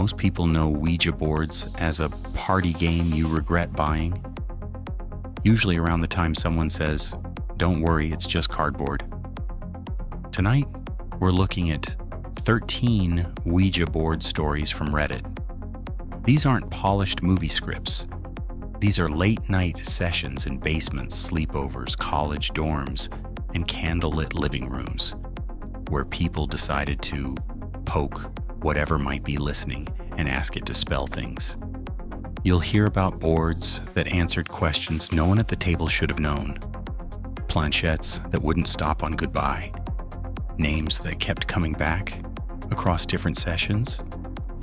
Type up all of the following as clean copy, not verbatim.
Most people know Ouija boards as a party game you regret buying. Usually around the time someone says, "Don't worry, it's just cardboard." Tonight, we're looking at 13 Ouija board stories from Reddit. These aren't polished movie scripts. These are late-night sessions in basements, sleepovers, college dorms, and candlelit living rooms, where people decided to poke whatever might be listening and ask it to spell things. You'll hear about boards that answered questions no one at the table should have known, planchettes that wouldn't stop on goodbye, names that kept coming back across different sessions,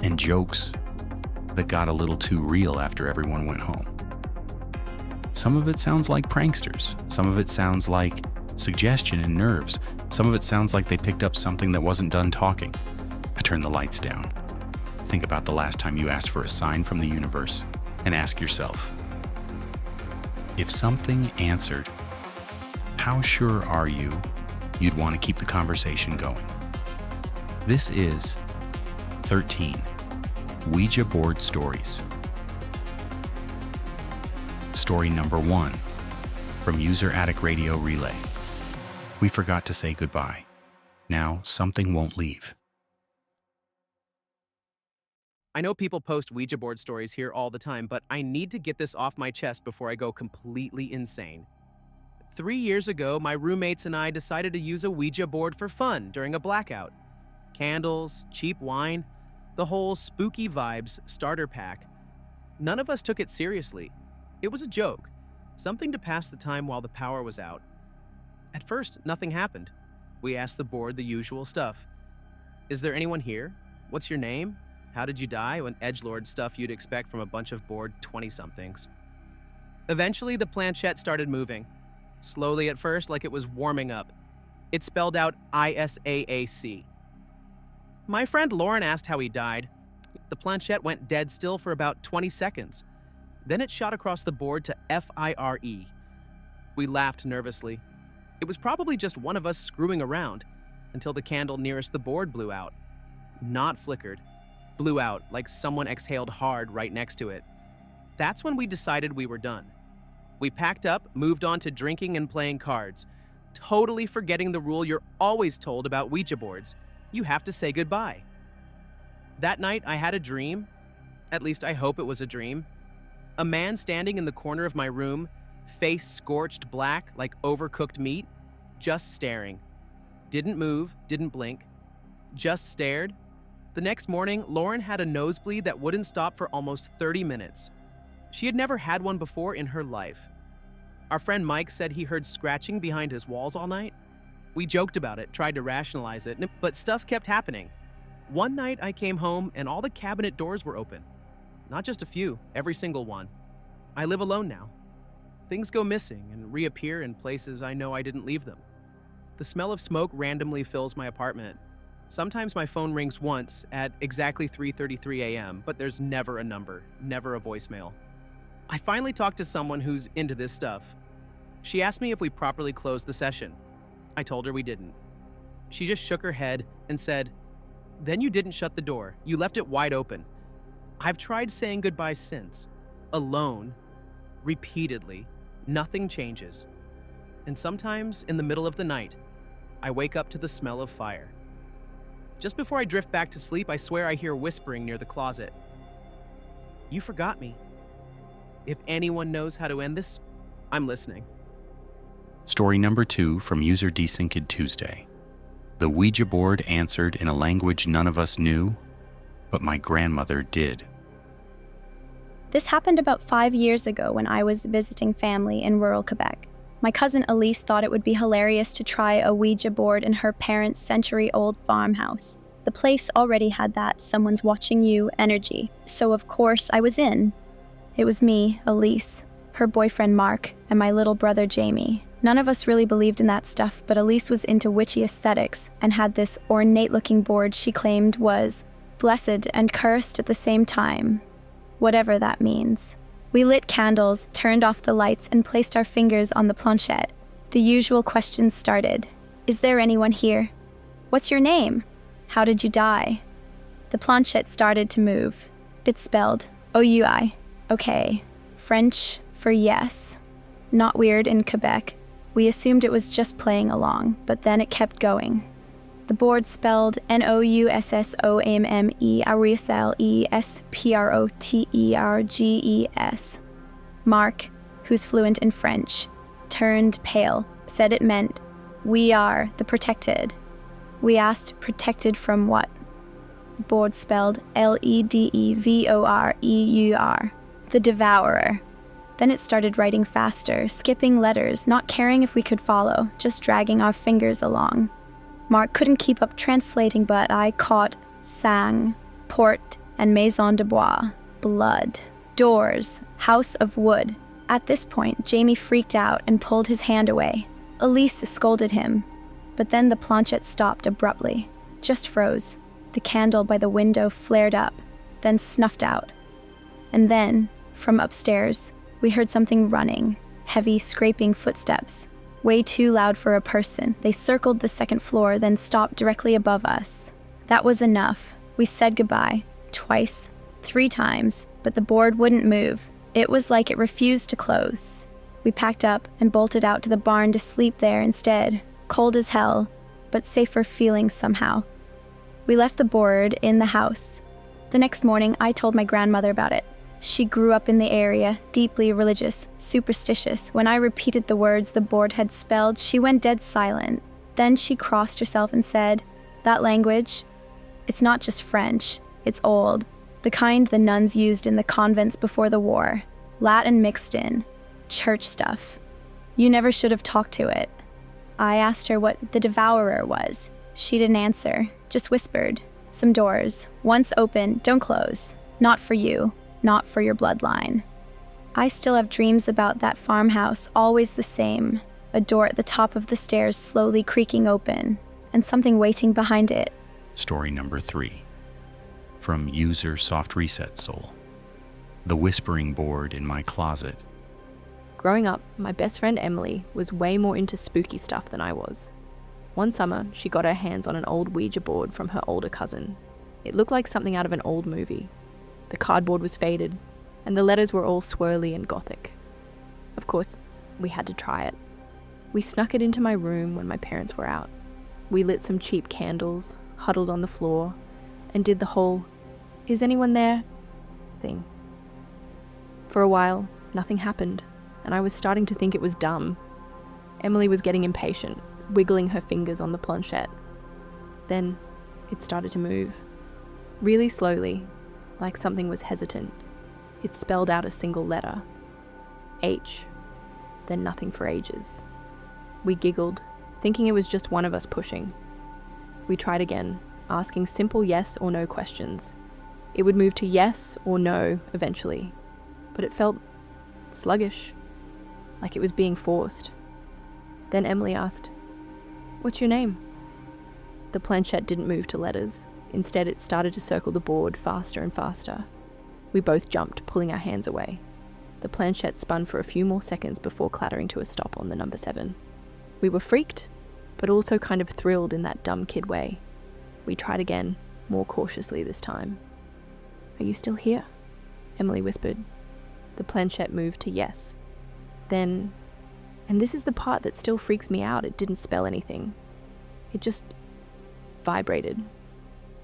and jokes that got a little too real after everyone went home. Some of it sounds like pranksters. Some of it sounds like suggestion and nerves. Some of it sounds like they picked up something that wasn't done talking. I turn the lights down. Think about the last time you asked for a sign from the universe and ask yourself, if something answered, how sure are you'd want to keep the conversation going? This is 13 Ouija board stories. Story number 1 from user Attic Radio Relay. We forgot to say goodbye. Now something won't leave. I know people post Ouija board stories here all the time, but I need to get this off my chest before I go completely insane. 3 years ago, my roommates and I decided to use a Ouija board for fun during a blackout. Candles, cheap wine, the whole spooky vibes starter pack. None of us took it seriously. It was a joke, something to pass the time while the power was out. At first, nothing happened. We asked the board the usual stuff. Is there anyone here? What's your name? How did you die? And edgelord stuff you'd expect from a bunch of bored 20-somethings. Eventually, the planchette started moving. Slowly at first, like it was warming up. It spelled out ISAAC. My friend Lauren asked how he died. The planchette went dead still for about 20 seconds. Then it shot across the board to FIRE. We laughed nervously. It was probably just one of us screwing around until the candle nearest the board blew out. Not flickered. Blew out like someone exhaled hard right next to it. That's when we decided we were done. We packed up, moved on to drinking and playing cards, totally forgetting the rule you're always told about Ouija boards. You have to say goodbye. That night, I had a dream. At least I hope it was a dream. A man standing in the corner of my room, face scorched black like overcooked meat, just staring. Didn't move, didn't blink, just stared. The next morning, Lauren had a nosebleed that wouldn't stop for almost 30 minutes. She had never had one before in her life. Our friend Mike said he heard scratching behind his walls all night. We joked about it, tried to rationalize it, but stuff kept happening. One night I came home and all the cabinet doors were open. Not just a few, every single one. I live alone now. Things go missing and reappear in places I know I didn't leave them. The smell of smoke randomly fills my apartment. Sometimes my phone rings once at exactly 3:33 a.m., but there's never a number, never a voicemail. I finally talked to someone who's into this stuff. She asked me if we properly closed the session. I told her we didn't. She just shook her head and said, "Then you didn't shut the door. You left it wide open." I've tried saying goodbye since. Alone. Repeatedly. Nothing changes. And sometimes, in the middle of the night, I wake up to the smell of fire. Just before I drift back to sleep, I swear I hear whispering near the closet. You forgot me. If anyone knows how to end this, I'm listening. Story number 2 from user Desynced Tuesday. The Ouija board answered in a language none of us knew, but my grandmother did. This happened about 5 years ago when I was visiting family in rural Quebec. My cousin Elise thought it would be hilarious to try a Ouija board in her parents' century-old farmhouse. The place already had that someone's watching you energy, so of course I was in. It was me, Elise, her boyfriend Mark, and my little brother Jamie. None of us really believed in that stuff, but Elise was into witchy aesthetics and had this ornate-looking board she claimed was blessed and cursed at the same time, whatever that means. We lit candles, turned off the lights, and placed our fingers on the planchette. The usual questions started. Is there anyone here? What's your name? How did you die? The planchette started to move. It spelled OUI. Okay. French for yes. Not weird in Quebec. We assumed it was just playing along, but then it kept going. The board spelled NOUSSOMME ARISLESPROTERGES. Mark, who's fluent in French, turned pale, said it meant, "We are the protected." We asked, protected from what? The board spelled LEDEVOREUR, the devourer. Then it started writing faster, skipping letters, not caring if we could follow, just dragging our fingers along. Mark couldn't keep up translating, but I caught sang, port, and maison de bois, blood, doors, house of wood. At this point, Jamie freaked out and pulled his hand away. Elise scolded him, but then the planchette stopped abruptly, just froze. The candle by the window flared up, then snuffed out. And then, from upstairs, we heard something running, heavy, scraping footsteps. Way too loud for a person. They circled the second floor, then stopped directly above us. That was enough. We said goodbye, twice, 3 times, but the board wouldn't move. It was like it refused to close. We packed up and bolted out to the barn to sleep there instead. Cold as hell, but safer feeling somehow. We left the board in the house. The next morning, I told my grandmother about it. She grew up in the area, deeply religious, superstitious. When I repeated the words the board had spelled, she went dead silent. Then she crossed herself and said, "That language, it's not just French, it's old. The kind the nuns used in the convents before the war. Latin mixed in. Church stuff. You never should have talked to it." I asked her what the devourer was. She didn't answer, just whispered. "Some doors. Once open, don't close. Not for you. Not for your bloodline." I still have dreams about that farmhouse, always the same. A door at the top of the stairs slowly creaking open, and something waiting behind it. Story number 3. From user Soft Reset Soul. The whispering board in my closet. Growing up, my best friend Emily was way more into spooky stuff than I was. One summer, she got her hands on an old Ouija board from her older cousin. It looked like something out of an old movie. The cardboard was faded, and the letters were all swirly and gothic. Of course, we had to try it. We snuck it into my room when my parents were out. We lit some cheap candles, huddled on the floor, and did the whole, "Is anyone there?" thing. For a while, nothing happened, and I was starting to think it was dumb. Emily was getting impatient, wiggling her fingers on the planchette. Then, it started to move. Really slowly, like something was hesitant. It spelled out a single letter. H. Then nothing for ages. We giggled, thinking it was just one of us pushing. We tried again, asking simple yes or no questions. It would move to yes or no eventually, but it felt sluggish, like it was being forced. Then Emily asked, "What's your name?" The planchette didn't move to letters. Instead, it started to circle the board faster and faster. We both jumped, pulling our hands away. The planchette spun for a few more seconds before clattering to a stop on the number 7. We were freaked, but also kind of thrilled in that dumb kid way. We tried again, more cautiously this time. "Are you still here?" Emily whispered. The planchette moved to yes. Then, and this is the part that still freaks me out, it didn't spell anything. It just vibrated.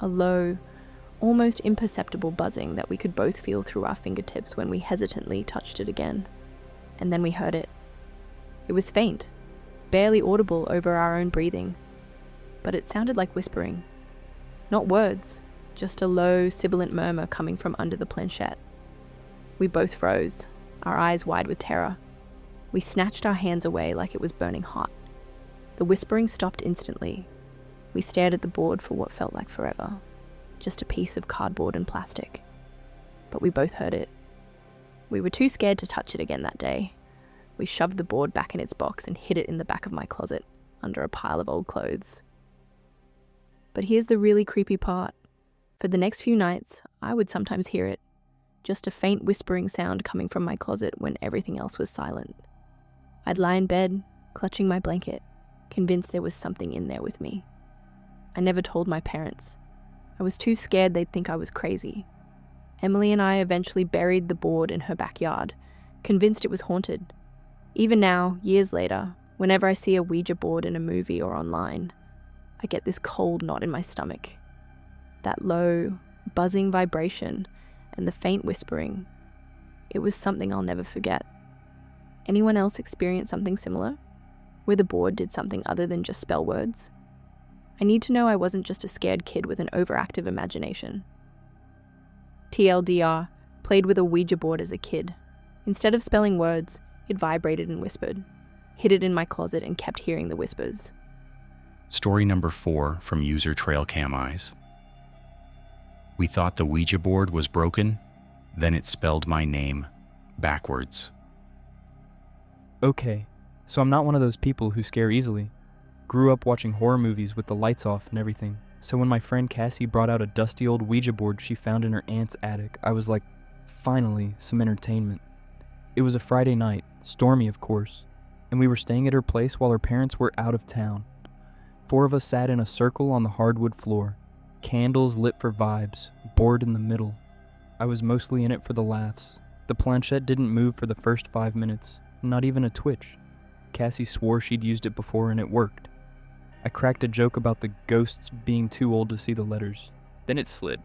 A low, almost imperceptible buzzing that we could both feel through our fingertips when we hesitantly touched it again. And then we heard it. It was faint, barely audible over our own breathing, but it sounded like whispering. Not words, just a low, sibilant murmur coming from under the planchette. We both froze, our eyes wide with terror. We snatched our hands away like it was burning hot. The whispering stopped instantly. We stared at the board for what felt like forever. Just a piece of cardboard and plastic. But we both heard it. We were too scared to touch it again that day. We shoved the board back in its box and hid it in the back of my closet, under a pile of old clothes. But here's the really creepy part. For the next few nights, I would sometimes hear it. Just a faint whispering sound coming from my closet when everything else was silent. I'd lie in bed, clutching my blanket, convinced there was something in there with me. I never told my parents. I was too scared they'd think I was crazy. Emily and I eventually buried the board in her backyard, convinced it was haunted. Even now, years later, whenever I see a Ouija board in a movie or online, I get this cold knot in my stomach. That low, buzzing vibration and the faint whispering, it was something I'll never forget. Anyone else experience something similar? Where the board did something other than just spell words? I need to know I wasn't just a scared kid with an overactive imagination. TLDR, played with a Ouija board as a kid. Instead of spelling words, it vibrated and whispered. Hid it in my closet and kept hearing the whispers. Story number 4 from user Trailcam Eyes. We thought the Ouija board was broken, then it spelled my name backwards. Okay, so I'm not one of those people who scare easily. Grew up watching horror movies with the lights off and everything. So when my friend Cassie brought out a dusty old Ouija board she found in her aunt's attic, I was like, finally, some entertainment. It was a Friday night, stormy of course, and we were staying at her place while her parents were out of town. 4 of us sat in a circle on the hardwood floor, candles lit for vibes, board in the middle. I was mostly in it for the laughs. The planchette didn't move for the first 5 minutes, not even a twitch. Cassie swore she'd used it before and it worked. I cracked a joke about the ghosts being too old to see the letters. Then it slid.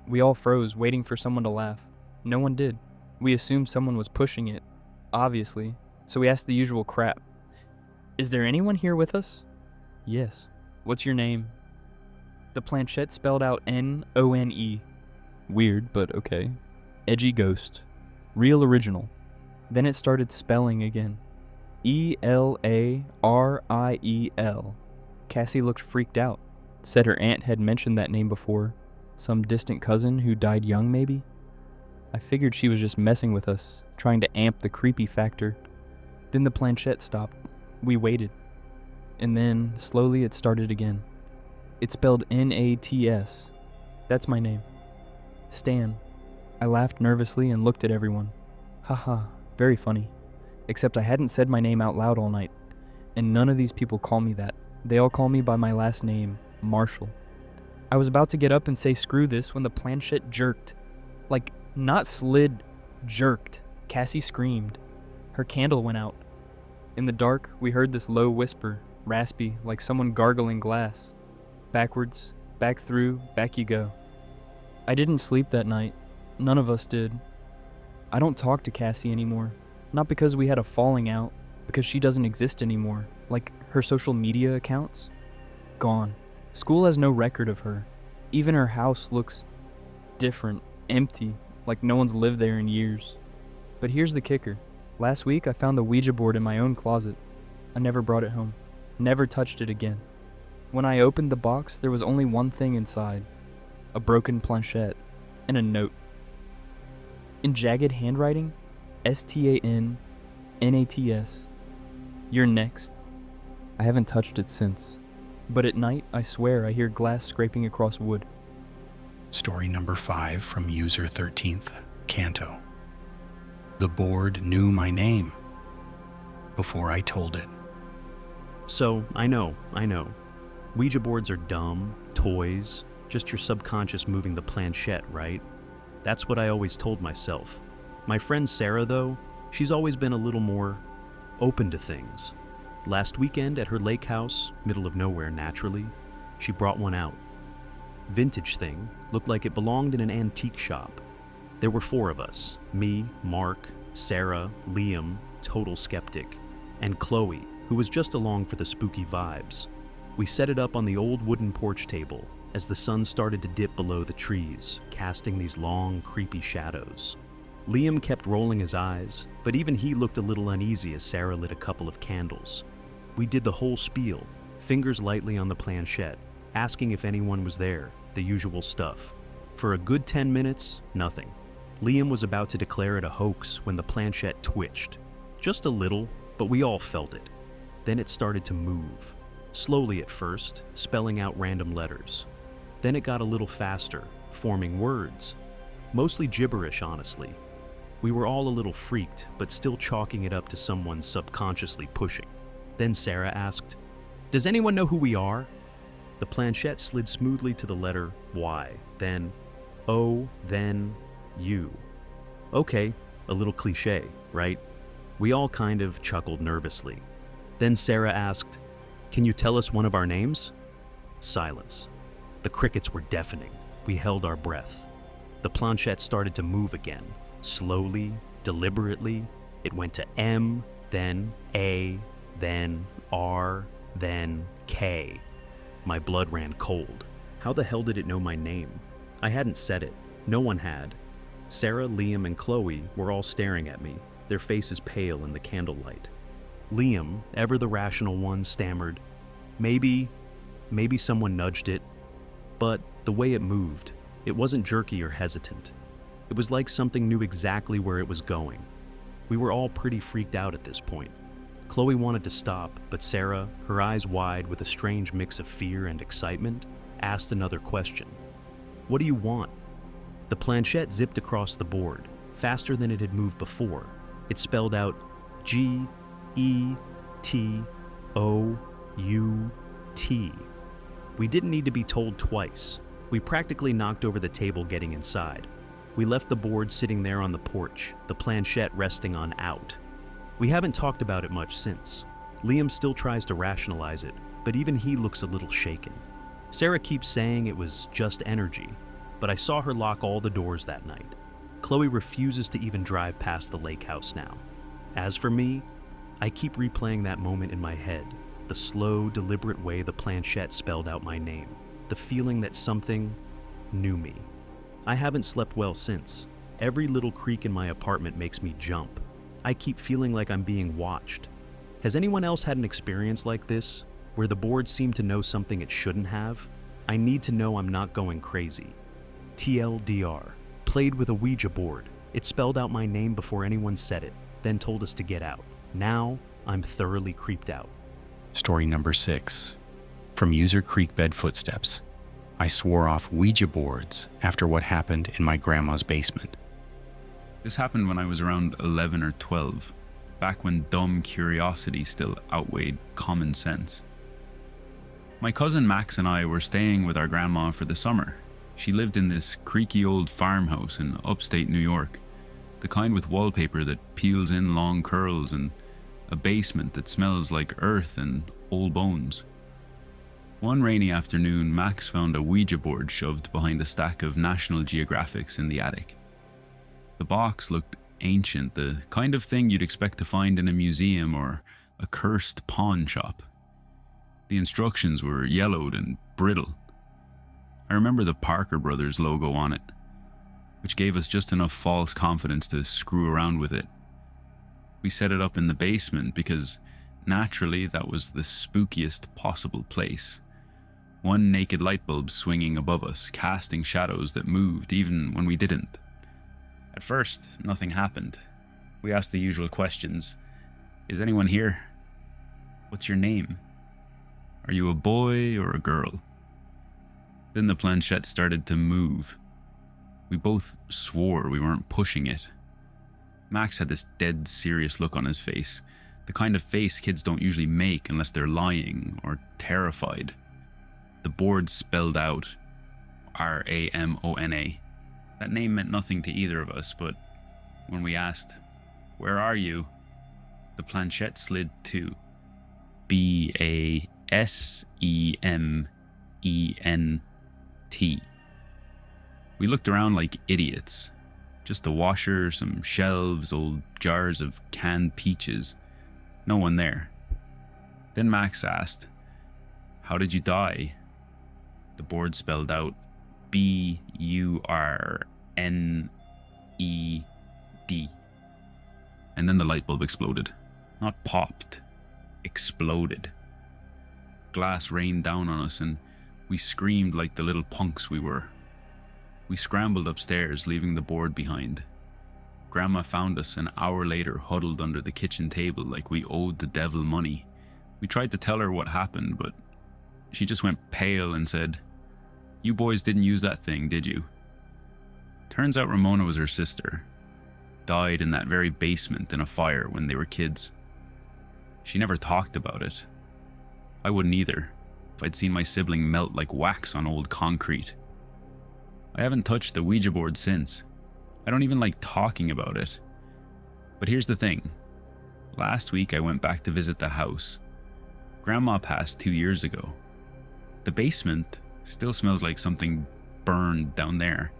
We all froze, waiting for someone to laugh. No one did. We assumed someone was pushing it, obviously, so we asked the usual crap. Is there anyone here with us? Yes. What's your name? The planchette spelled out N-O-N-E. Weird, but okay. Edgy ghost. Real original. Then it started spelling again. E-L-A-R-I-E-L. Cassie looked freaked out. Said her aunt had mentioned that name before. Some distant cousin who died young, maybe? I figured she was just messing with us, trying to amp the creepy factor. Then the planchette stopped. We waited. And then, slowly, it started again. It spelled N-A-T-S. That's my name. Stan. I laughed nervously and looked at everyone. Haha, very funny. Except I hadn't said my name out loud all night, and none of these people call me that. They all call me by my last name, Marshall. I was about to get up and say screw this when the planchette jerked. Like, not slid, jerked. Cassie screamed. Her candle went out. In the dark, we heard this low whisper, raspy, like someone gargling glass. Backwards, back through, back you go. I didn't sleep that night. None of us did. I don't talk to Cassie anymore. Not because we had a falling out, because she doesn't exist anymore. Like her social media accounts? Gone. School has no record of her. Even her house looks different, empty, like no one's lived there in years. But here's the kicker. Last week I found the Ouija board in my own closet. I never brought it home. Never touched it again. When I opened the box, there was only one thing inside. A broken planchette and a note. In jagged handwriting, S-T-A-N-N-A-T-S. You're next. I haven't touched it since. But at night, I swear I hear glass scraping across wood. Story number 5 from user 13th, Canto. The board knew my name before I told it. So, I know. Ouija boards are dumb, toys, just your subconscious moving the planchette, right? That's what I always told myself. My friend Sarah, though, she's always been a little more open to things. Last weekend at her lake house, middle of nowhere naturally, she brought one out. Vintage thing, looked like it belonged in an antique shop. There were 4 of us, me, Mark, Sarah, Liam, total skeptic, and Chloe, who was just along for the spooky vibes. We set it up on the old wooden porch table as the sun started to dip below the trees, casting these long, creepy shadows. Liam kept rolling his eyes, but even he looked a little uneasy as Sarah lit a couple of candles. We did the whole spiel, fingers lightly on the planchette, asking if anyone was there, the usual stuff. For a good 10 minutes, nothing. Liam was about to declare it a hoax when the planchette twitched. Just a little, but we all felt it. Then it started to move. Slowly at first, spelling out random letters. Then it got a little faster, forming words. Mostly gibberish, honestly. We were all a little freaked, but still chalking it up to someone subconsciously pushing. Then Sarah asked, "Does anyone know who we are?" The planchette slid smoothly to the letter Y, then O, then U. Okay, a little cliche, right? We all kind of chuckled nervously. Then Sarah asked, "Can you tell us one of our names?" Silence. The crickets were deafening. We held our breath. The planchette started to move again. Slowly, deliberately, it went to M, then A, then R, then K. My blood ran cold. How the hell did it know my name? I hadn't said it. No one had. Sarah, Liam, and Chloe were all staring at me, their faces pale in the candlelight. Liam, ever the rational one, stammered, Maybe someone nudged it. But the way it moved, it wasn't jerky or hesitant. It was like something knew exactly where it was going. We were all pretty freaked out at this point. Chloe wanted to stop, but Sarah, her eyes wide with a strange mix of fear and excitement, asked another question. "What do you want?" The planchette zipped across the board, faster than it had moved before. It spelled out G-E-T-O-U-T. We didn't need to be told twice. We practically knocked over the table getting inside. We left the board sitting there on the porch, the planchette resting on out. We haven't talked about it much since. Liam still tries to rationalize it, but even he looks a little shaken. Sarah keeps saying it was just energy, but I saw her lock all the doors that night. Chloe refuses to even drive past the lake house now. As for me, I keep replaying that moment in my head, the slow, deliberate way the planchette spelled out my name, the feeling that something knew me. I haven't slept well since. Every little creak in my apartment makes me jump. I keep feeling like I'm being watched. Has anyone else had an experience like this, where the board seemed to know something it shouldn't have? I need to know I'm not going crazy. TLDR. Played with a Ouija board. It spelled out my name before anyone said it, then told us to get out. Now, I'm thoroughly creeped out. Story number 6. From user Creekbed Footsteps. I swore off Ouija boards after what happened in my grandma's basement. This happened when I was around 11 or 12, back when dumb curiosity still outweighed common sense. My cousin Max and I were staying with our grandma for the summer. She lived in this creaky old farmhouse in upstate New York, the kind with wallpaper that peels in long curls and a basement that smells like earth and old bones. One rainy afternoon, Max found a Ouija board shoved behind a stack of National Geographics in the attic. The box looked ancient, the kind of thing you'd expect to find in a museum or a cursed pawn shop. The instructions were yellowed and brittle. I remember the Parker Brothers logo on it, which gave us just enough false confidence to screw around with it. We set it up in the basement because, naturally, that was the spookiest possible place. One naked light bulb swinging above us, casting shadows that moved even when we didn't. At first, nothing happened. We asked the usual questions. Is anyone here? What's your name? Are you a boy or a girl? Then the planchette started to move. We both swore we weren't pushing it. Max had this dead serious look on his face, the kind of face kids don't usually make unless they're lying or terrified. The board spelled out Ramona. That name meant nothing to either of us, but when we asked, "Where are you?" the planchette slid to BASEMENT. We looked around like idiots. Just a washer, some shelves, old jars of canned peaches. No one there. Then Max asked, "How did you die?" The board spelled out BURNED. And then the light bulb exploded. Not popped. Exploded. Glass rained down on us and we screamed like the little punks we were. We scrambled upstairs, leaving the board behind. Grandma found us an hour later huddled under the kitchen table like we owed the devil money. We tried to tell her what happened, but she just went pale and said, "You boys didn't use that thing, did you?" Turns out Ramona was her sister. Died in that very basement in a fire when they were kids. She never talked about it. I wouldn't either. I'd seen my sibling melt like wax on old concrete. I haven't touched the Ouija board since. I don't even like talking about it. But here's the thing. Last week I went back to visit the house. Grandma passed 2 years ago. The basement still smells like something burned down there,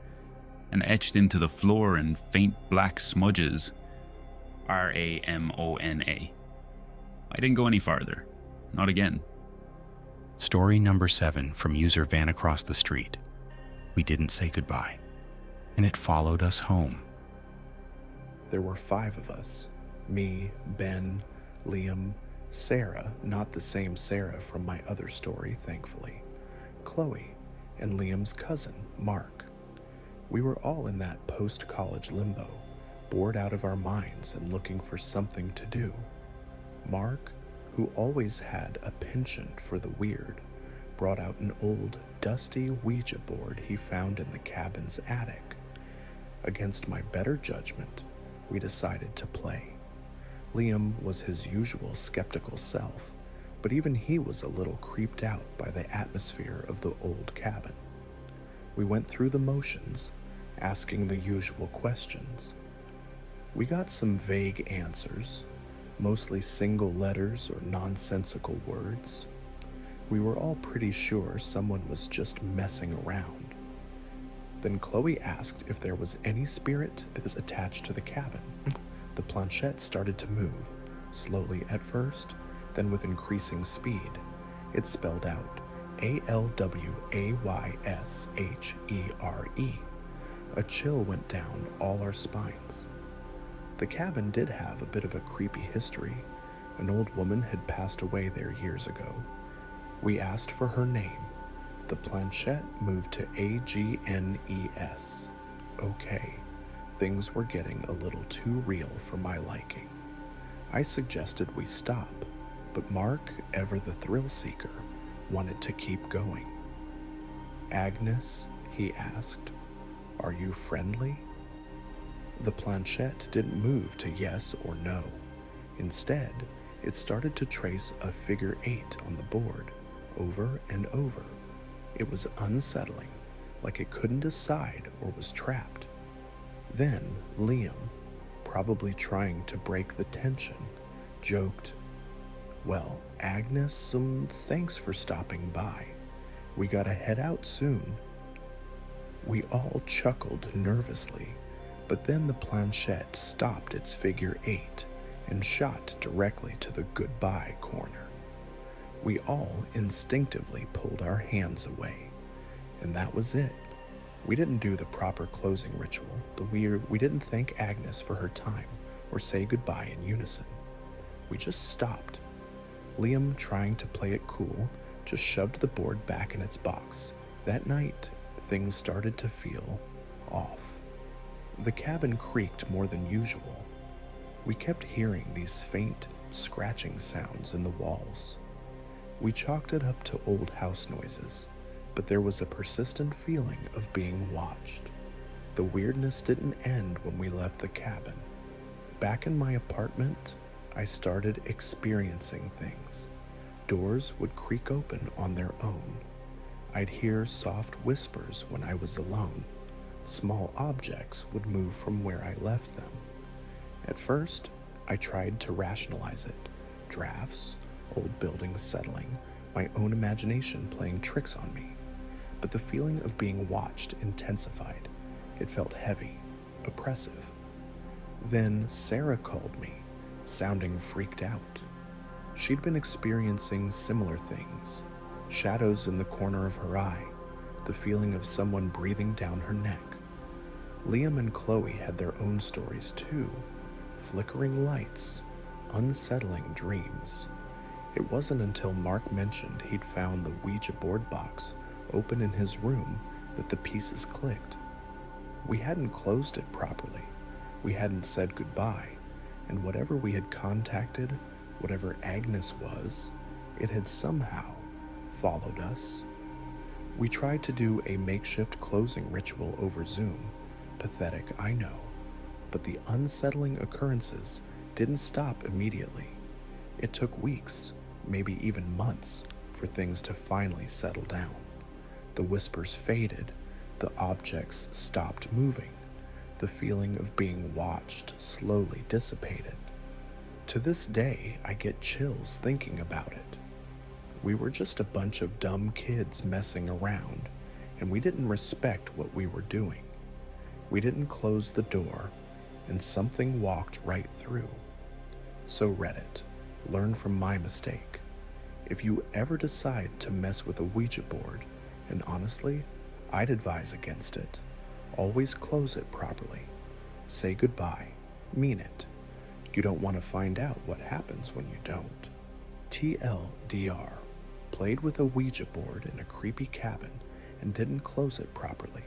and etched into the floor in faint black smudges. Ramona. I didn't go any farther. Not again. Story number 7 from user Van Across the Street. We didn't say goodbye, and it followed us home. There were 5 of us. Me, Ben, Liam, Sarah, not the same Sarah from my other story, thankfully, Chloe, and Liam's cousin, Mark. We were all in that post-college limbo, bored out of our minds and looking for something to do. Mark, who always had a penchant for the weird, brought out an old, dusty Ouija board he found in the cabin's attic. Against my better judgment, we decided to play. Liam was his usual skeptical self, but even he was a little creeped out by the atmosphere of the old cabin. We went through the motions, asking the usual questions. We got some vague answers, mostly single letters or nonsensical words. We were all pretty sure someone was just messing around. Then Chloe asked if there was any spirit that was attached to the cabin. The planchette started to move, slowly at first, then with increasing speed. It spelled out ALWAYSHERE. A chill went down all our spines. The cabin did have a bit of a creepy history. An old woman had passed away there years ago. We asked for her name. The planchette moved to AGNES. Okay, things were getting a little too real for my liking. I suggested we stop, but Mark, ever the thrill seeker, wanted to keep going. Agnes, he asked, are you friendly? The planchette didn't move to yes or no. Instead, it started to trace a figure 8 on the board, over and over. It was unsettling, like it couldn't decide or was trapped. Then Liam, probably trying to break the tension, joked, well, Agnes, thanks for stopping by. We gotta head out soon. We all chuckled nervously, but then the planchette stopped its figure 8 and shot directly to the goodbye corner. We all instinctively pulled our hands away, and that was it. We didn't do the proper closing ritual. We didn't thank Agnes for her time or say goodbye in unison. We just stopped. Liam, trying to play it cool, just shoved the board back in its box. That night, things started to feel off. The cabin creaked more than usual. We kept hearing these faint, scratching sounds in the walls. We chalked it up to old house noises, but there was a persistent feeling of being watched. The weirdness didn't end when we left the cabin. Back in my apartment, I started experiencing things. Doors would creak open on their own. I'd hear soft whispers when I was alone. Small objects would move from where I left them. At first, I tried to rationalize it. Drafts, old buildings settling, my own imagination playing tricks on me. But the feeling of being watched intensified. It felt heavy, oppressive. Then Sarah called me, sounding freaked out. She'd been experiencing similar things. Shadows in the corner of her eye, the feeling of someone breathing down her neck. Liam and Chloe had their own stories too. Flickering lights, unsettling dreams. It wasn't until Mark mentioned he'd found the Ouija board box open in his room that the pieces clicked. We hadn't closed it properly. We hadn't said goodbye, and whatever we had contacted, whatever Agnes was, it had somehow followed us. We tried to do a makeshift closing ritual over Zoom. Pathetic, I know, but the unsettling occurrences didn't stop immediately. It took weeks, maybe even months, for things to finally settle down. The whispers faded, the objects stopped moving, the feeling of being watched slowly dissipated. To this day, I get chills thinking about it. We were just a bunch of dumb kids messing around, and we didn't respect what we were doing. We didn't close the door, and something walked right through. So Reddit, learn from my mistake. If you ever decide to mess with a Ouija board, and honestly, I'd advise against it, always close it properly. Say goodbye, mean it. You don't want to find out what happens when you don't. TLDR, played with a Ouija board in a creepy cabin and didn't close it properly.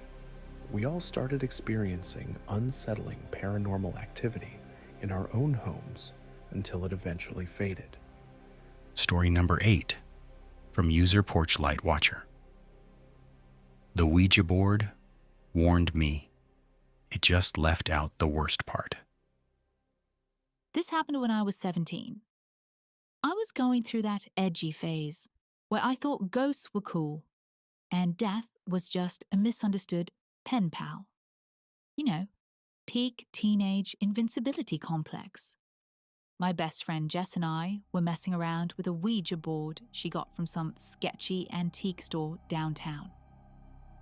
We all started experiencing unsettling paranormal activity in our own homes until it eventually faded. Story number 8, from user Porch Light Watcher. The Ouija board warned me. It just left out the worst part. This happened when I was 17. I was going through that edgy phase where I thought ghosts were cool and death was just a misunderstood pen pal. You know, peak teenage invincibility complex. My best friend Jess and I were messing around with a Ouija board she got from some sketchy antique store downtown.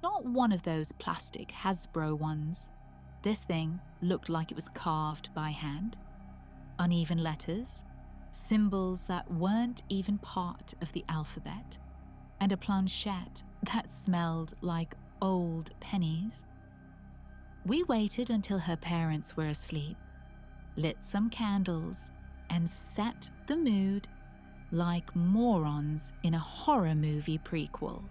Not one of those plastic Hasbro ones. This thing looked like it was carved by hand. Uneven letters, symbols that weren't even part of the alphabet, and a planchette that smelled like old pennies. We waited until her parents were asleep, lit some candles, and set the mood like morons in a horror movie prequel.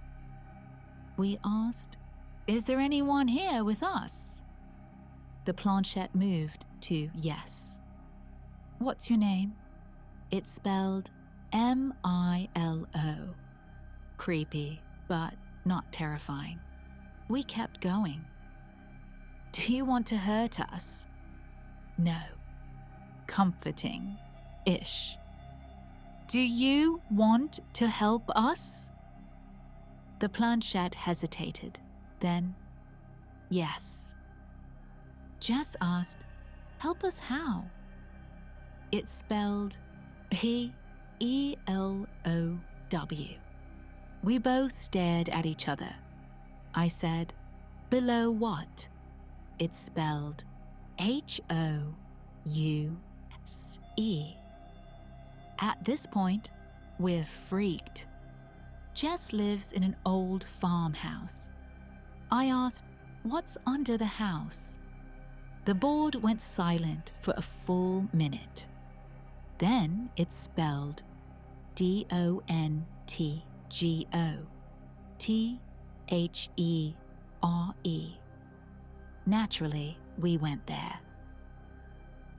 We asked, "Is there anyone here with us?" The planchette moved to yes. "What's your name?" It spelled M-I-L-O. Creepy, but not terrifying. We kept going. "Do you want to hurt us?" "No." Comforting-ish. "Do you want to help us?" The planchette hesitated, then, yes. Jess asked, "Help us how?" It spelled P-E-L-O-W. We both stared at each other. I said, "Below what?" It spelled H-O-U-S-E. At this point, we're freaked. Jess lives in an old farmhouse. I asked, "What's under the house?" The board went silent for a full minute. Then it spelled D-O-N-T-G-O-T-H-E-R-E. Naturally, we went there.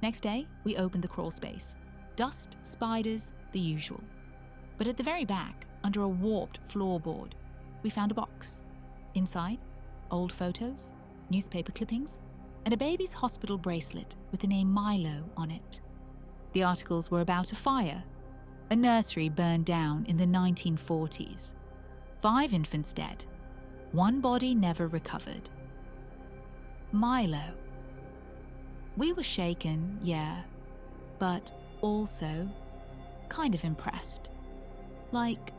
Next day, we opened the crawl space. Dust, spiders, the usual. But at the very back, under a warped floorboard, we found a box. Inside, old photos, newspaper clippings, and a baby's hospital bracelet with the name Milo on it. The articles were about a fire. A nursery burned down in the 1940s. 5 infants dead. 1 body never recovered. Milo. We were shaken, yeah, but also kind of impressed. Like,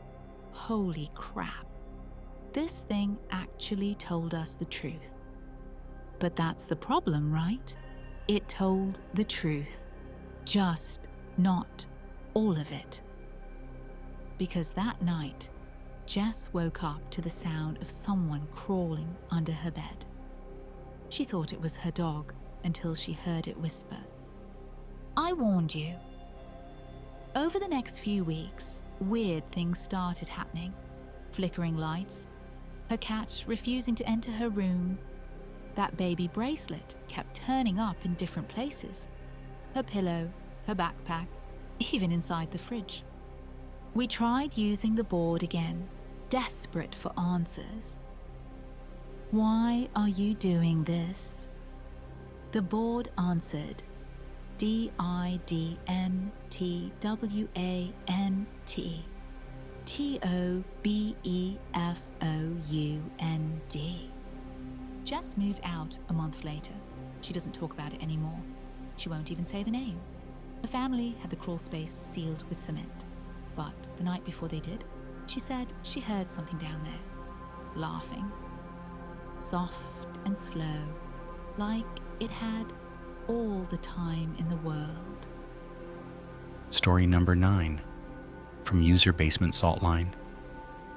holy crap. This thing actually told us the truth. But that's the problem, right? It told the truth. Just not all of it. Because that night, Jess woke up to the sound of someone crawling under her bed. She thought it was her dog until she heard it whisper, "I warned you." Over the next few weeks, weird things started happening. Flickering lights, her cat refusing to enter her room. That baby bracelet kept turning up in different places. Her pillow, her backpack, even inside the fridge. We tried using the board again, desperate for answers. "Why are you doing this?" The board answered, "D-I-D-N-T-W-A-N-T. Tobefound. Jess moved out a month later. She doesn't talk about it anymore. She won't even say the name. Her family had the crawl space sealed with cement. But the night before they did, she said she heard something down there, laughing. Soft and slow, like it had all the time in the world. Story number 9, from user Basement Saltline.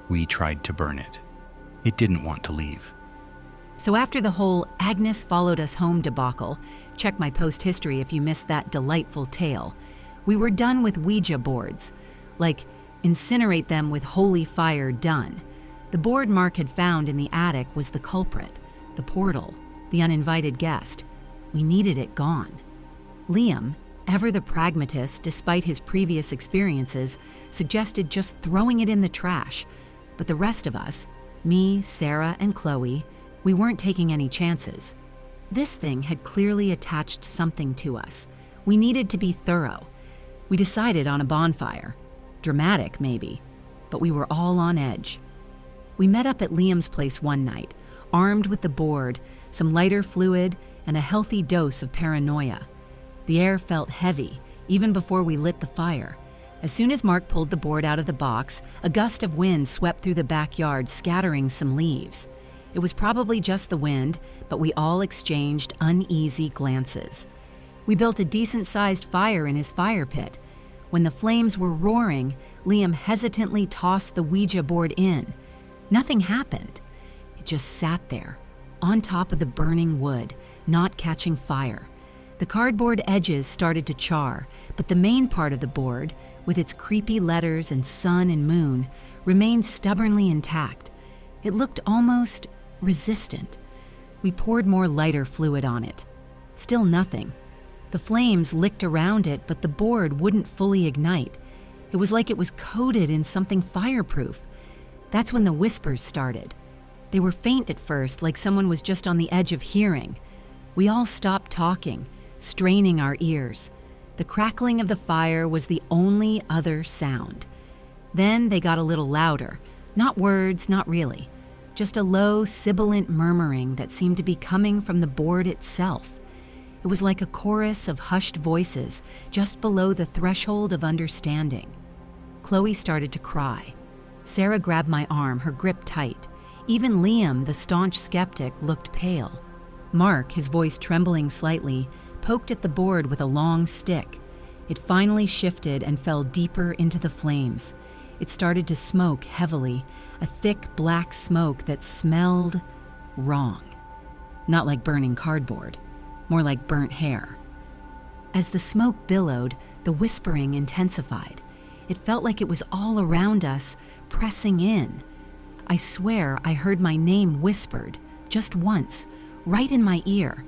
We tried to burn it. It didn't want to leave. So after the whole Agnes followed us home debacle, check my post history if you missed that delightful tale, we were done with Ouija boards. Like, incinerate them with holy fire done. The board Mark had found in the attic was the culprit, the portal, the uninvited guest. We needed it gone. Liam, ever the pragmatist despite his previous experiences, suggested just throwing it in the trash. But the rest of us, me, Sarah, and Chloe, we weren't taking any chances. This thing had clearly attached something to us. We needed to be thorough. We decided on a bonfire. Dramatic, maybe, but we were all on edge. We met up at Liam's place one night, armed with the board, some lighter fluid, and a healthy dose of paranoia. The air felt heavy, even before we lit the fire. As soon as Mark pulled the board out of the box, a gust of wind swept through the backyard, scattering some leaves. It was probably just the wind, but we all exchanged uneasy glances. We built a decent-sized fire in his fire pit. When the flames were roaring, Liam hesitantly tossed the Ouija board in. Nothing happened. It just sat there, on top of the burning wood, not catching fire. The cardboard edges started to char, but the main part of the board, with its creepy letters and sun and moon, remained stubbornly intact. It looked almost resistant. We poured more lighter fluid on it. Still nothing. The flames licked around it, but the board wouldn't fully ignite. It was like it was coated in something fireproof. That's when the whispers started. They were faint at first, like someone was just on the edge of hearing. We all stopped talking, straining our ears. The crackling of the fire was the only other sound. Then they got a little louder. Not words, not really. Just a low, sibilant murmuring that seemed to be coming from the board itself. It was like a chorus of hushed voices just below the threshold of understanding. Chloe started to cry. Sarah grabbed my arm, her grip tight. Even Liam, the staunch skeptic, looked pale. Mark, his voice trembling slightly, poked at the board with a long stick. It finally shifted and fell deeper into the flames. It started to smoke heavily, a thick black smoke that smelled wrong. Not like burning cardboard, more like burnt hair. As the smoke billowed, the whispering intensified. It felt like it was all around us, pressing in. I swear I heard my name whispered, just once, right in my ear.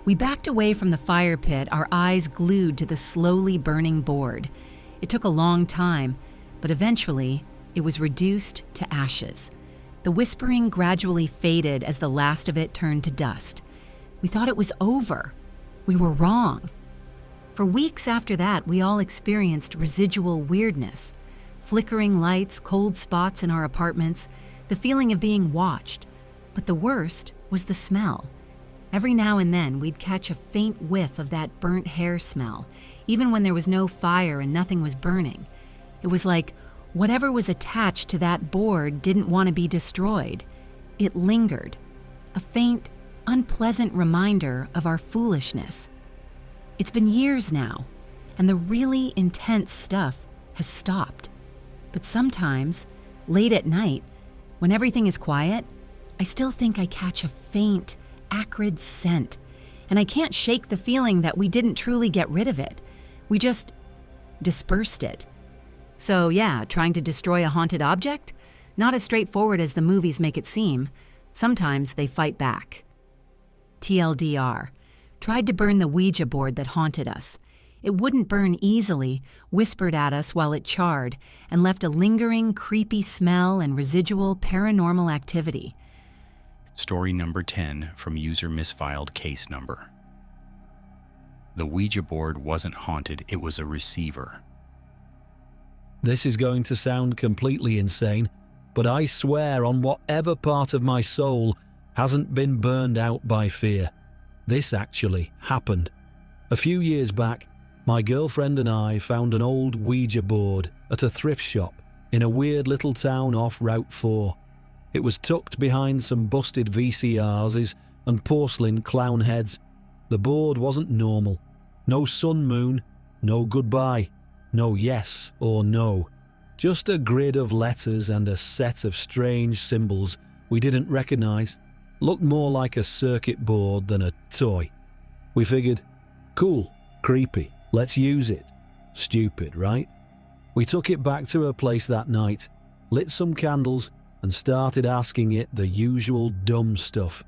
We backed away from the fire pit, our eyes glued to the slowly burning board. It took a long time, but eventually it was reduced to ashes. The whispering gradually faded as the last of it turned to dust. We thought it was over. We were wrong. For weeks after that, we all experienced residual weirdness. Flickering lights, cold spots in our apartments, the feeling of being watched. But the worst was the smell. Every now and then, we'd catch a faint whiff of that burnt hair smell, even when there was no fire and nothing was burning. It was like whatever was attached to that board didn't want to be destroyed. It lingered, a faint, unpleasant reminder of our foolishness. It's been years now, and the really intense stuff has stopped. But sometimes, late at night, when everything is quiet, I still think I catch a faint, acrid scent, and I can't shake the feeling that we didn't truly get rid of it. We just dispersed it. So yeah, trying to destroy a haunted object? Not as straightforward as the movies make it seem. Sometimes they fight back. TLDR. Tried to burn the Ouija board that haunted us. It wouldn't burn easily, whispered at us while it charred, and left a lingering, creepy smell and residual paranormal activity. Story number 10 from user misfiled case number. The Ouija board wasn't haunted, it was a receiver. This is going to sound completely insane, but I swear on whatever part of my soul hasn't been burned out by fear. This actually happened. A few years back, my girlfriend and I found an old Ouija board at a thrift shop in a weird little town off Route 4. It was tucked behind some busted VCRs and porcelain clown heads. The board wasn't normal. No sun moon, no goodbye, no yes or no. Just a grid of letters and a set of strange symbols we didn't recognize. Looked more like a circuit board than a toy. We figured, cool, creepy, let's use it. Stupid, right? We took it back to her place that night, lit some candles, and started asking it the usual dumb stuff.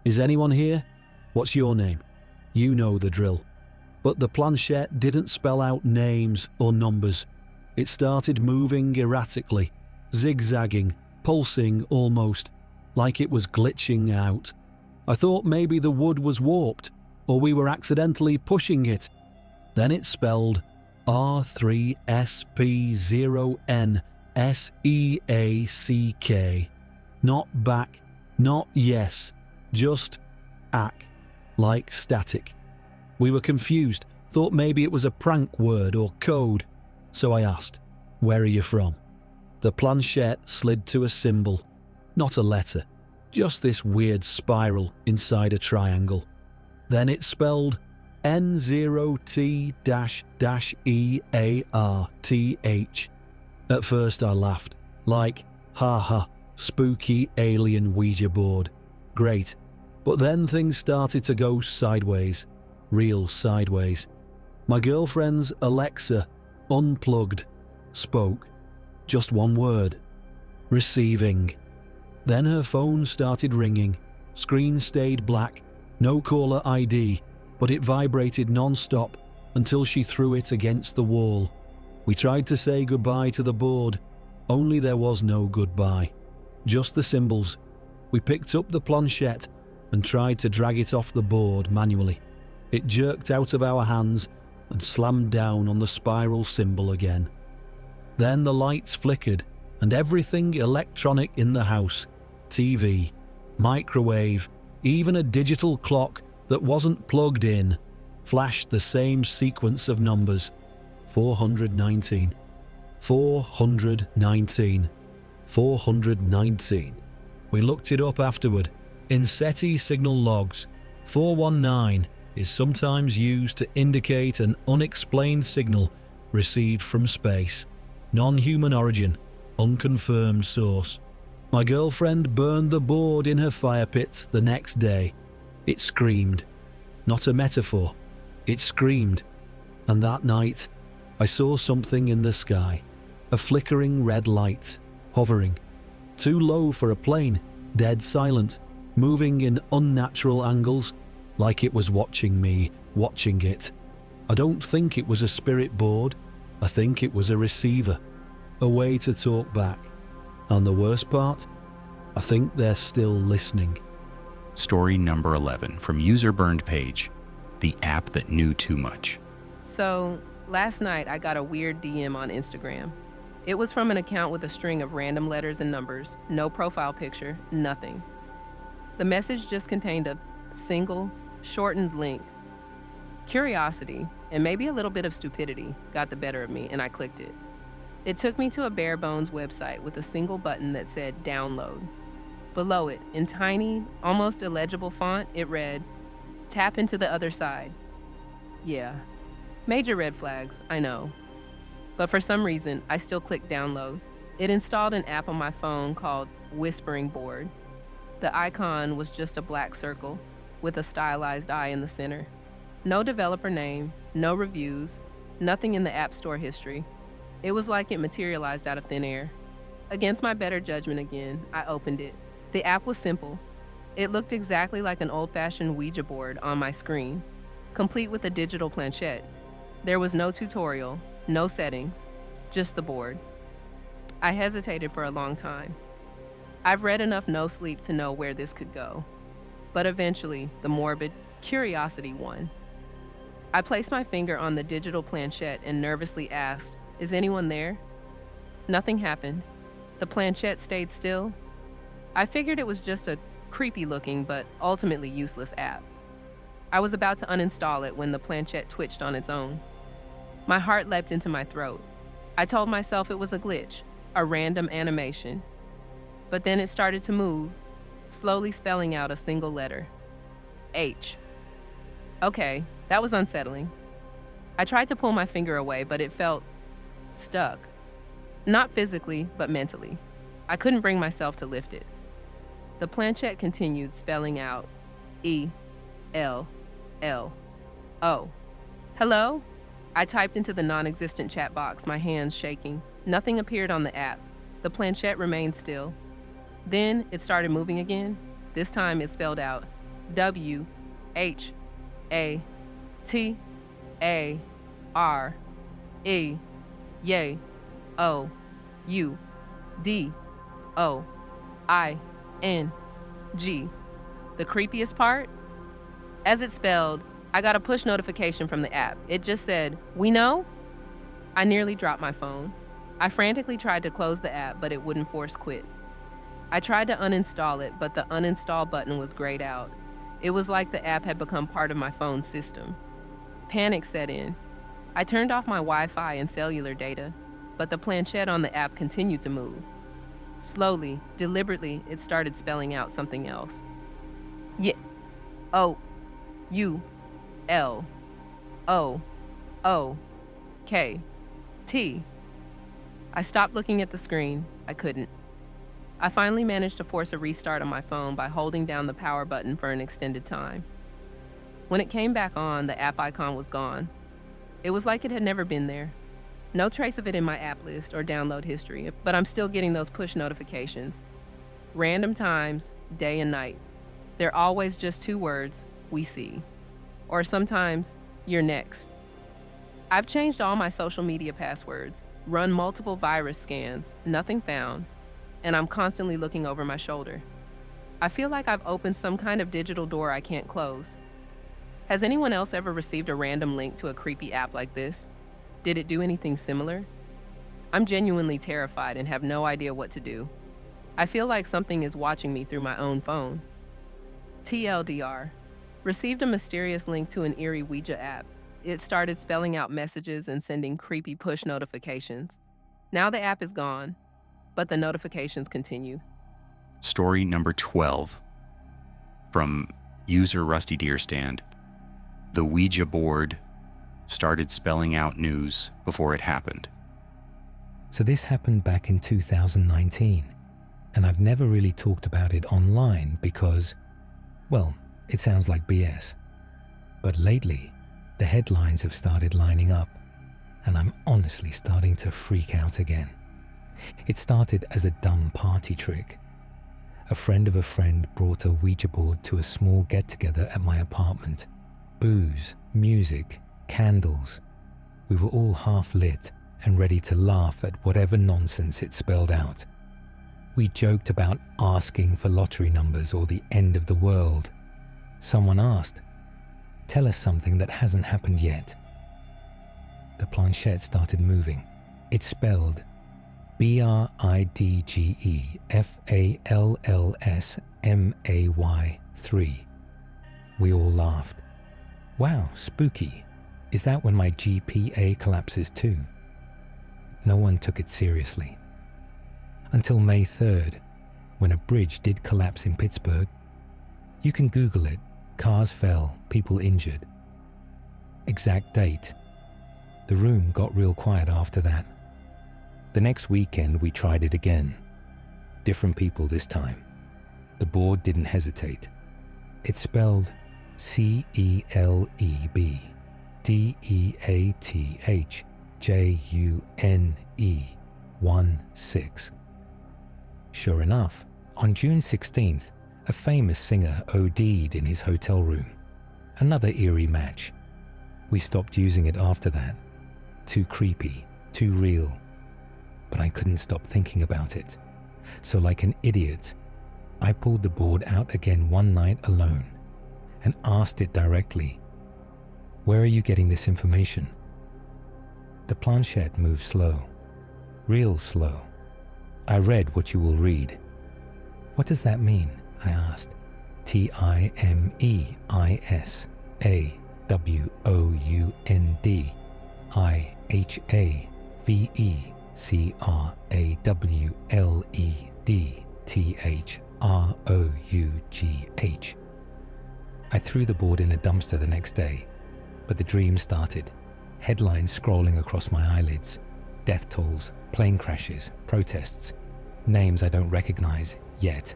Is anyone here? What's your name? You know the drill. But the planchette didn't spell out names or numbers. It started moving erratically, zigzagging, pulsing almost, like it was glitching out. I thought maybe the wood was warped, or we were accidentally pushing it. Then it spelled R3SP0NSEACK. Not back, not yes, just ack, like static. We were confused, thought maybe it was a prank word or code. So I asked, where are you from? The planchette slid to a symbol, not a letter, just this weird spiral inside a triangle. Then it spelled N0T-EARTH. At first I laughed, like, haha, spooky alien Ouija board. Great. But then things started to go sideways, real sideways. My girlfriend's Alexa, unplugged, spoke. Just one word. Receiving. Then her phone started ringing. Screen stayed black, no caller ID, but it vibrated non-stop until she threw it against the wall. We tried to say goodbye to the board, only there was no goodbye. Just the symbols. We picked up the planchette and tried to drag it off the board manually. It jerked out of our hands and slammed down on the spiral symbol again. Then the lights flickered and everything electronic in the house, TV, microwave, even a digital clock that wasn't plugged in, flashed the same sequence of numbers. 419, 419, 419. We looked it up afterward. In SETI signal logs, 419 is sometimes used to indicate an unexplained signal received from space. Non-human origin, unconfirmed source. My girlfriend burned the board in her fire pit the next day. It screamed. Not a metaphor. It screamed. And that night, I saw something in the sky. A flickering red light, hovering. Too low for a plane, dead silent, moving in unnatural angles, like it was watching me, watching it. I don't think it was a spirit board. I think it was a receiver. A way to talk back. And the worst part? I think they're still listening. Story number 11 from User Burned Page, the app that knew too much. So, last night I got a weird DM on Instagram. It was from an account with a string of random letters and numbers, no profile picture, nothing. The message just contained a single, shortened link. Curiosity, and maybe a little bit of stupidity, got the better of me, and I clicked it. It took me to a bare bones website with a single button that said download. Below it, in tiny, almost illegible font, it read, tap into the other side. Yeah, major red flags, I know. But for some reason, I still clicked download. It installed an app on my phone called Whispering Board. The icon was just a black circle with a stylized eye in the center. No developer name, no reviews, nothing in the App Store history. It was like it materialized out of thin air. Against my better judgment again, I opened it. The app was simple. It looked exactly like an old-fashioned Ouija board on my screen, complete with a digital planchette. There was no tutorial, no settings, just the board. I hesitated for a long time. I've read enough No Sleep to know where this could go. But eventually, the morbid curiosity won. I placed my finger on the digital planchette and nervously asked, "Is anyone there?" Nothing happened. The planchette stayed still. I figured it was just a creepy-looking but ultimately useless app. I was about to uninstall it when the planchette twitched on its own. My heart leapt into my throat. I told myself it was a glitch, a random animation. But then it started to move, slowly spelling out a single letter. H. Okay, that was unsettling. I tried to pull my finger away, but it felt stuck. Not physically, but mentally. I couldn't bring myself to lift it. The planchette continued spelling out E, L, L, O. Hello? I typed into the non-existent chat box, my hands shaking. Nothing appeared on the app. The planchette remained still. Then it started moving again. This time it spelled out W, H, A, T, A, R, E, Y, O, U, D, O, I, N, G. The creepiest part? As it spelled, I got a push notification from the app. It just said, "We know?" I nearly dropped my phone. I frantically tried to close the app, but it wouldn't force quit. I tried to uninstall it, but the uninstall button was grayed out. It was like the app had become part of my phone's system. Panic set in. I turned off my Wi-Fi and cellular data, but the planchette on the app continued to move. Slowly, deliberately, it started spelling out something else. Y, O, U, L, O, O, K, T. I stopped looking at the screen. I couldn't. I finally managed to force a restart on my phone by holding down the power button for an extended time. When it came back on, the app icon was gone. It was like it had never been there. No trace of it in my app list or download history, but I'm still getting those push notifications. Random times, day and night. They're always just two words, "We see." Or sometimes, "You're next." I've changed all my social media passwords, run multiple virus scans, nothing found, and I'm constantly looking over my shoulder. I feel like I've opened some kind of digital door I can't close. Has anyone else ever received a random link to a creepy app like this? Did it do anything similar? I'm genuinely terrified and have no idea what to do. I feel like something is watching me through my own phone. TLDR. Received a mysterious link to an eerie Ouija app. It started spelling out messages and sending creepy push notifications. Now the app is gone, but the notifications continue. Story number 12 from user Rusty Deerstand. The Ouija board started spelling out news before it happened. So this happened back in 2019, and I've never really talked about it online because, well, it sounds like BS. But lately, the headlines have started lining up, and I'm honestly starting to freak out again. It started as a dumb party trick. A friend of a friend brought a Ouija board to a small get-together at my apartment. Booze, music, candles. We were all half lit and ready to laugh at whatever nonsense it spelled out. We joked about asking for lottery numbers or the end of the world. Someone asked, "Tell us something that hasn't happened yet." The planchette started moving. It spelled BRIDGEFALLSMAY 3. We all laughed. Wow, spooky. Is that when my GPA collapses too? No one took it seriously. Until May 3rd, when a bridge did collapse in Pittsburgh. You can Google it. Cars fell, people injured. Exact date. The room got real quiet after that. The next weekend we tried it again. Different people this time. The board didn't hesitate. It spelled CELEBDEATHJUNE16. Sure enough, on June 16th, a famous singer OD'd in his hotel room. Another eerie match. We stopped using it after that. Too creepy, too real. But I couldn't stop thinking about it. So like an idiot, I pulled the board out again one night alone and asked it directly, "Where are you getting this information?" The planchette moved slow. real slow. I read what you will read. What does that mean? I asked. TIMEIISAWOUNDIVAVEDTHROUGH. I threw the board in a dumpster the next day, but the dream started. Headlines scrolling across my eyelids. Death tolls, plane crashes, protests, names I don't recognize yet.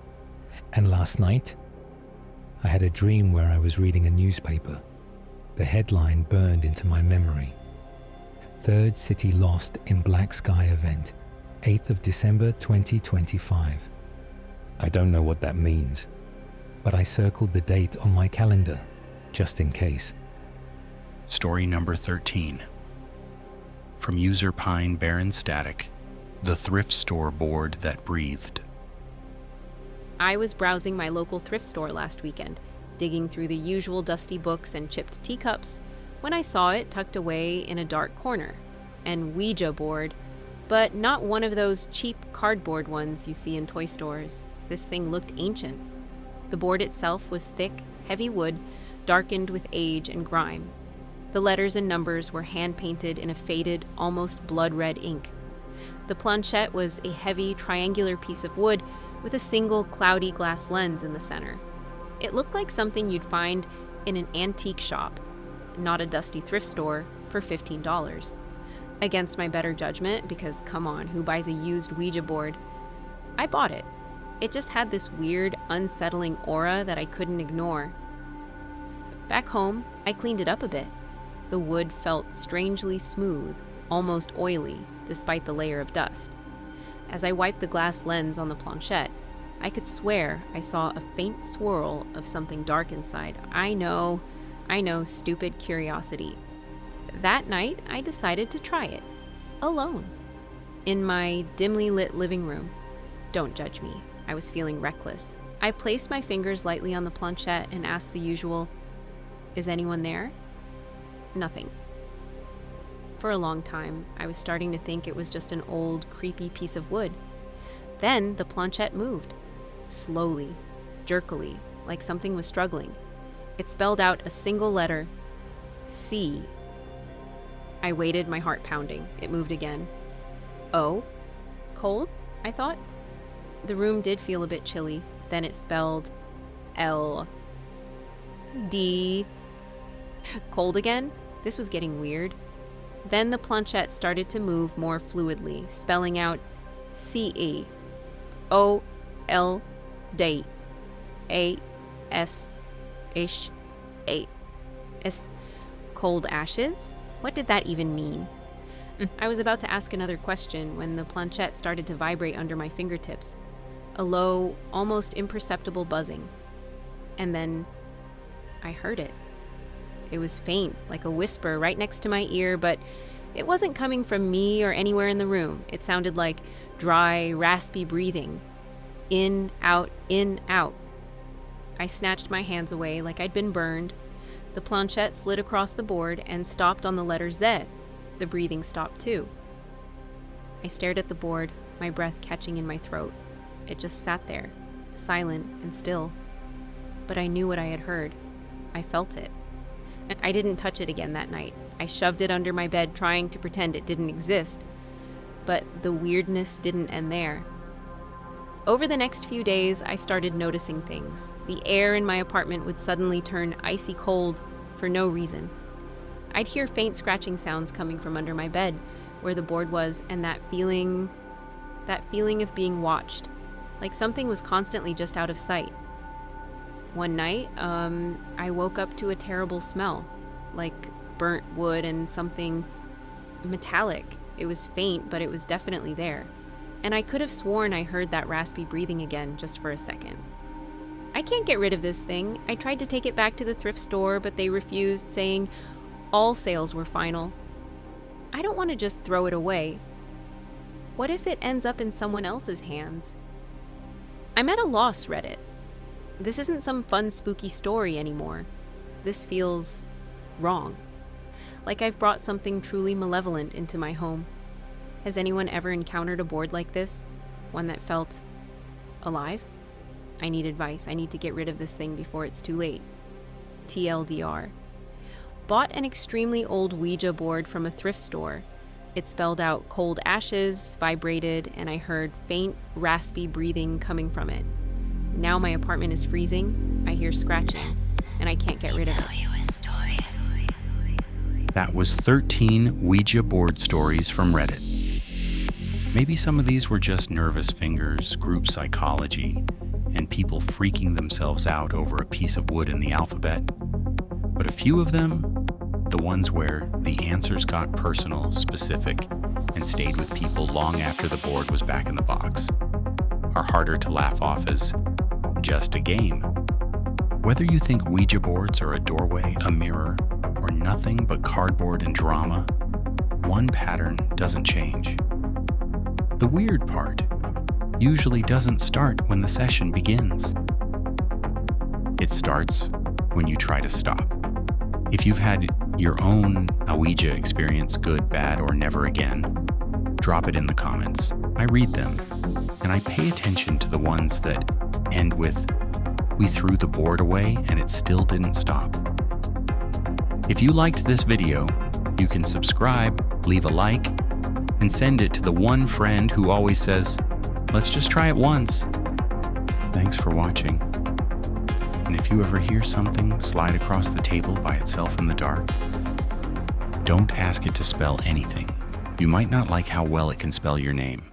And last night, I had a dream where I was reading a newspaper. The headline burned into my memory. Third City Lost in Black Sky event, 8th of December 2025. I don't know what that means, but I circled the date on my calendar, just in case. Story number 13. From user Pine Baron Static, the thrift store board that breathed. I was browsing my local thrift store last weekend, digging through the usual dusty books and chipped teacups, when I saw it tucked away in a dark corner. An Ouija board, but not one of those cheap cardboard ones you see in toy stores. This thing looked ancient. The board itself was thick, heavy wood, darkened with age and grime. The letters and numbers were hand-painted in a faded, almost blood-red ink. The planchette was a heavy, triangular piece of wood with a single cloudy glass lens in the center. It looked like something you'd find in an antique shop, not a dusty thrift store, for $15. Against my better judgment, because come on, who buys a used Ouija board? I bought it. It just had this weird, unsettling aura that I couldn't ignore. Back home, I cleaned it up a bit. The wood felt strangely smooth, almost oily, despite the layer of dust. As I wiped the glass lens on the planchette, I could swear I saw a faint swirl of something dark inside. I know, stupid curiosity. That night, I decided to try it, alone, in my dimly lit living room. Don't judge me. I was feeling reckless. I placed my fingers lightly on the planchette and asked the usual, "Is anyone there?" Nothing. For a long time, I was starting to think it was just an old, creepy piece of wood. Then the planchette moved. Slowly, jerkily, like something was struggling. It spelled out a single letter, C. I waited, my heart pounding. It moved again. O? Cold? I thought. The room did feel a bit chilly. Then it spelled L. D. Cold again? This was getting weird. Then the planchette started to move more fluidly, spelling out C-E. O-L. D. A-S. Ish. A. S. Cold ashes? What did that even mean? I was about to ask another question when the planchette started to vibrate under my fingertips. A low, almost imperceptible buzzing. And then I heard it. It was faint, like a whisper right next to my ear, but it wasn't coming from me or anywhere in the room. It sounded like dry, raspy breathing. In, out, in, out. I snatched my hands away like I'd been burned. The planchette slid across the board and stopped on the letter Z. The breathing stopped too. I stared at the board, my breath catching in my throat. It just sat there, silent and still. But I knew what I had heard. I felt it. And I didn't touch it again that night. I shoved it under my bed, trying to pretend it didn't exist. But the weirdness didn't end there. Over the next few days, I started noticing things. The air in my apartment would suddenly turn icy cold for no reason. I'd hear faint scratching sounds coming from under my bed, where the board was, and that feeling of being watched, like something was constantly just out of sight. One night, I woke up to a terrible smell, like burnt wood and something metallic. It was faint, but it was definitely there. And I could have sworn I heard that raspy breathing again just for a second. I can't get rid of this thing. I tried to take it back to the thrift store, but they refused, saying all sales were final. I don't want to just throw it away. What if it ends up in someone else's hands? I'm at a loss, Reddit. This isn't some fun, spooky story anymore. This feels wrong. Like I've brought something truly malevolent into my home. Has anyone ever encountered a board like this? One that felt alive? I need advice. I need to get rid of this thing before it's too late. TLDR. Bought an extremely old Ouija board from a thrift store. It spelled out cold ashes, vibrated, and I heard faint, raspy breathing coming from it. Now my apartment is freezing, I hear scratching, and I can't get rid of it. That was 13 Ouija board stories from Reddit. Maybe some of these were just nervous fingers, group psychology, and people freaking themselves out over a piece of wood in the alphabet. But a few of them, the ones where the answers got personal, specific, and stayed with people long after the board was back in the box, are harder to laugh off as just a game. Whether you think Ouija boards are a doorway, a mirror, or nothing but cardboard and drama, one pattern doesn't change. The weird part usually doesn't start when the session begins. It starts when you try to stop. If you've had your own Ouija experience, good, bad, or never again, drop it in the comments. I read them, and I pay attention to the ones that end with, "We threw the board away and it still didn't stop." If you liked this video, you can subscribe, leave a like, and send it to the one friend who always says, "Let's just try it once." Thanks for watching. And if you ever hear something slide across the table by itself in the dark, don't ask it to spell anything. You might not like how well it can spell your name.